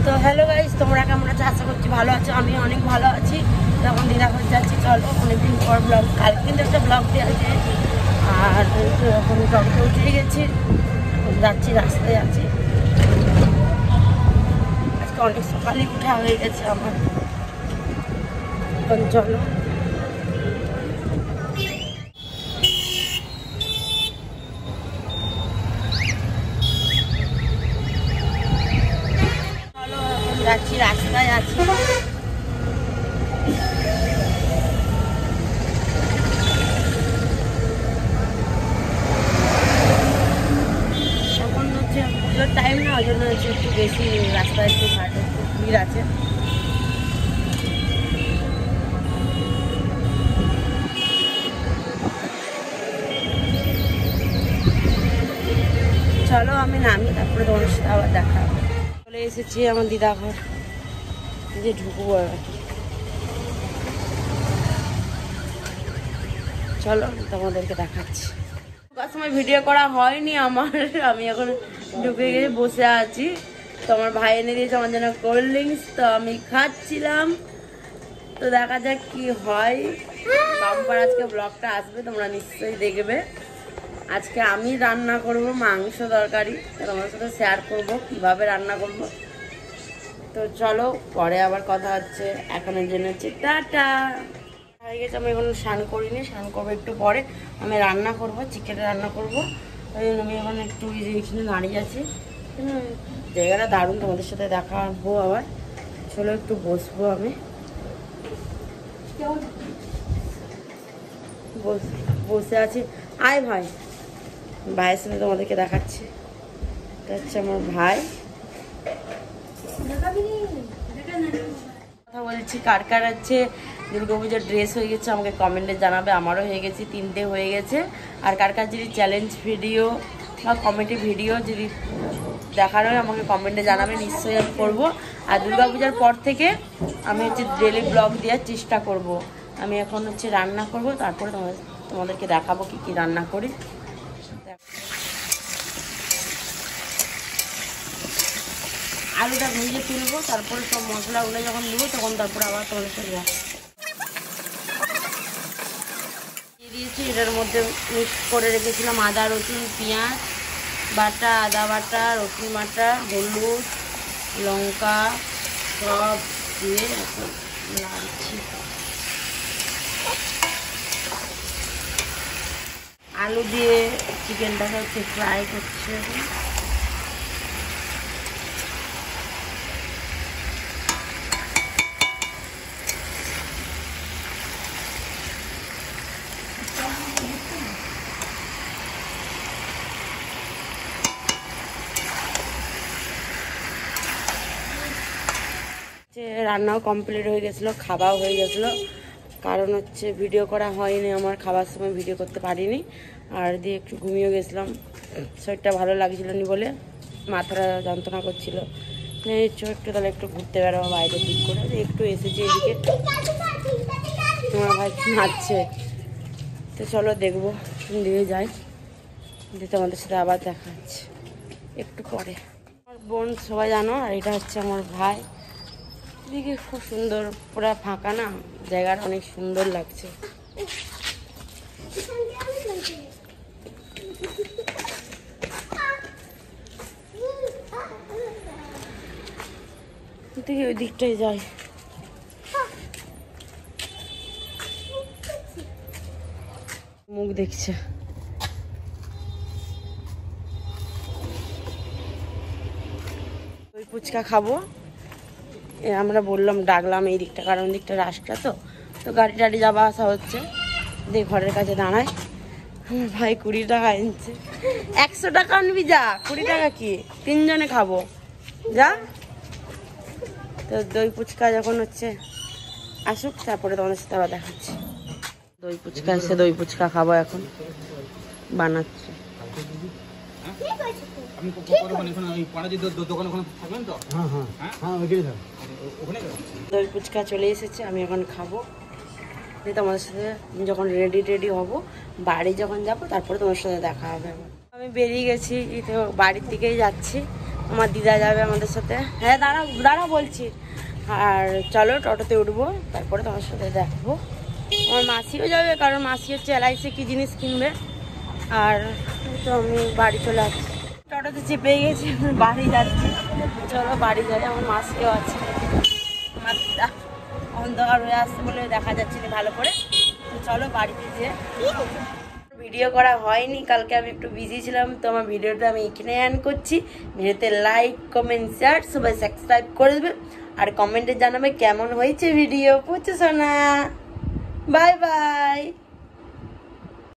তো hello guys, তোমরা কেমন আছো? আশা করছি ভালো আছো। আমি অনেক ভালো আছি। তখন দিনাঘর যাচ্ছি, চলো অনেকদিন পর ব্লগ, কালকে কিন্তু একটা ব্লগ দেওয়া আছে। আর এখন ব্লগটা উঠে গেছি, যাচ্ছি, রাস্তায় আছি। আজকে অনেক সকালে উঠা হয়ে গেছে আমার। এখন চলো যাচ্ছি, রাস্তায় আছি। এখন হচ্ছে পুজোর টাইম না, ওই জন্য হচ্ছে একটু বেশি রাস্তায় একটু ঘাট একটু ভিড় আছে। চলো আমি নামি, তারপরে তোমার সাথে আবার দেখা হবে। চলে এসেছি আমার দিদাঘর, যে ঢুকবো এবার। চলো তোমাদেরকে দেখাচ্ছি। সময় ভিডিও করা হয়নি আমার, আমি এখন ঢুকে গিয়ে বসে আছি। তো আমার ভাই এনে দিয়েছে আমার জন্য কোল্ড ড্রিঙ্কস, তো আমি খাচ্ছিলাম। তো দেখা যাক কি হয়। বাম্পার আজকে ব্লগটা আসবে, তোমরা নিশ্চয়ই দেখবে। আজকে আমি রান্না করব মাংস তরকারি, তোমার সাথে শেয়ার করব কিভাবে রান্না করব। তো চলো পরে আবার কথা হচ্ছে। এখনের জন্য হচ্ছে টাটা। হয়ে গেছে, আমি এখন স্নান করিনি, স্নান করবো একটু পরে। আমি রান্না করব, চিকেন রান্না করব। ওই জন্য আমি এখন একটু এখানে দাঁড়িয়ে আছি। জায়গাটা দারুণ, তোমাদের সাথে দেখাবো আবার। চলো একটু বসবো, আমি বসে আছি। আয় ভাই, ভাইয়ের সাথে তোমাদেরকে দেখাচ্ছি। এটা হচ্ছে আমার ভাই। কথা বলছি, কার কার হচ্ছে দুর্গাপূজার ড্রেস হয়ে গেছে আমাকে কমেন্টে জানাবে। আমারও হয়ে গেছে, 3টে হয়ে গেছে। আর কার কার যদি চ্যালেঞ্জ ভিডিও বা কমেডি ভিডিও যদি দেখার হয় আমাকে কমেন্টে জানাবে, নিশ্চয়ই আমি করবো। আর দুর্গাপূজার পর থেকে আমি হচ্ছে ডেলি ব্লগ দেওয়ার চেষ্টা করব। আমি এখন হচ্ছে রান্না করব, তারপরে তোমাদেরকে দেখাবো কি কি রান্না করি। আলুটা ভেজে তুলবো, তারপরে সব মশলাগুলো যখন দেবো তখন তারপরে আবার তোমাদের সাথে দিয়ে দিয়েছি। এটার মধ্যে মিক্স করে রেখেছিলাম আদা, রসুন, পেঁয়াজ বাটা, আদা বাটা, রসুন বাটা, হলুদ, লঙ্কা সব দিয়ে এখন নাড়ছি। আলু দিয়ে চিকেনটাকে হচ্ছে ফ্রাই করছে। রান্নাও কমপ্লিট হয়ে গেছিলো, খাওয়াও হয়ে গেছিলো। কারণ হচ্ছে ভিডিও করা হয়নি আমার, খাবার সময় ভিডিও করতে পারিনি। আর দিয়ে একটু ঘুমিয়ে গেছিলাম, শরীরটা ভালো লাগছিল না বলে, মাথাটা যন্ত্রণা করছিল। একটু তাহলে একটু ঘুরতে বেরোবো বাইরের দিক করে, একটু এসেছি এদিকে। তোমার ভাই নাচছে, তো চলো দেখবো দিয়ে যাই, দিয়ে তোমাদের সাথে আবার দেখা হচ্ছে একটু পরে। আমার বোন সবাই জানো, আর এটা হচ্ছে আমার ভাই। এদিকে খুব সুন্দর, পুরো ফাঁকা না, জায়গাটা অনেক সুন্দর লাগছে। দেখি ওই দিকটাই যাই। মুখ দেখছে। ওই ফুচকা খাবো, আমরা বললাম, ডাকলাম এই দিকটা, কারণ দিকটা রাস্তা তো গাড়ি টাড়ি যাওয়া আসা হচ্ছে। দিয়ে ঘরের কাছে দাঁড়ায়, ভাই 20 টাকা এনেছে। 100 টাকা আনবি, যা 20 টাকা কি, 3 জনে খাবো, যা। তো দই ফুচকা যখন হচ্ছে আসুক, তারপরে তোমাদের সাথে আবার দেখাচ্ছি। দই ফুচকা এসে দই ফুচকা খাবো, এখন বানাচ্ছে। দই ফুচকা চলে এসেছে, আমি এখন খাবো। তোমাদের সাথে যখন রেডি হব, বাড়ি যখন যাব, তারপরে তোমার সাথে দেখা হবে। আমি বেরিয়ে গেছি, তো বাড়ির দিকেই যাচ্ছি। আমার দিদা যাবে আমাদের সাথে। হ্যাঁ দাঁড়া দাঁড়া বলছি। আর চলো টোটোতে উঠবো, তারপরে তোমার সাথে দেখবো। আমার মাসিও যাবে, কারণ মাসি হচ্ছে LIC কি জিনিস কিনবে। আর তো আমি বাড়ি চলে আসছি, টোটোতে চেপে গেছি, বাড়ি যাচ্ছি। চলো বাড়ি যাই, আমার মাসিও আছে। আমার দিদা অন্ধকার হয়ে আসছে বলে দেখা যাচ্ছে না ভালো করে। তো চলো বাড়িতে যেয়ে, ভিডিও করা হয়নি কালকে, আমি একটু বিজি ছিলাম। তো আমার ভিডিওটা আমি এখানে এন্ড করছি। ভিডিওতে লাইক কমেন্ট শেয়ার সবাই সাবস্ক্রাইব করে দেবে, আর কমেন্টে জানাবে কেমন হয়েছে ভিডিও। বুঝছো সোনা? Bye bye.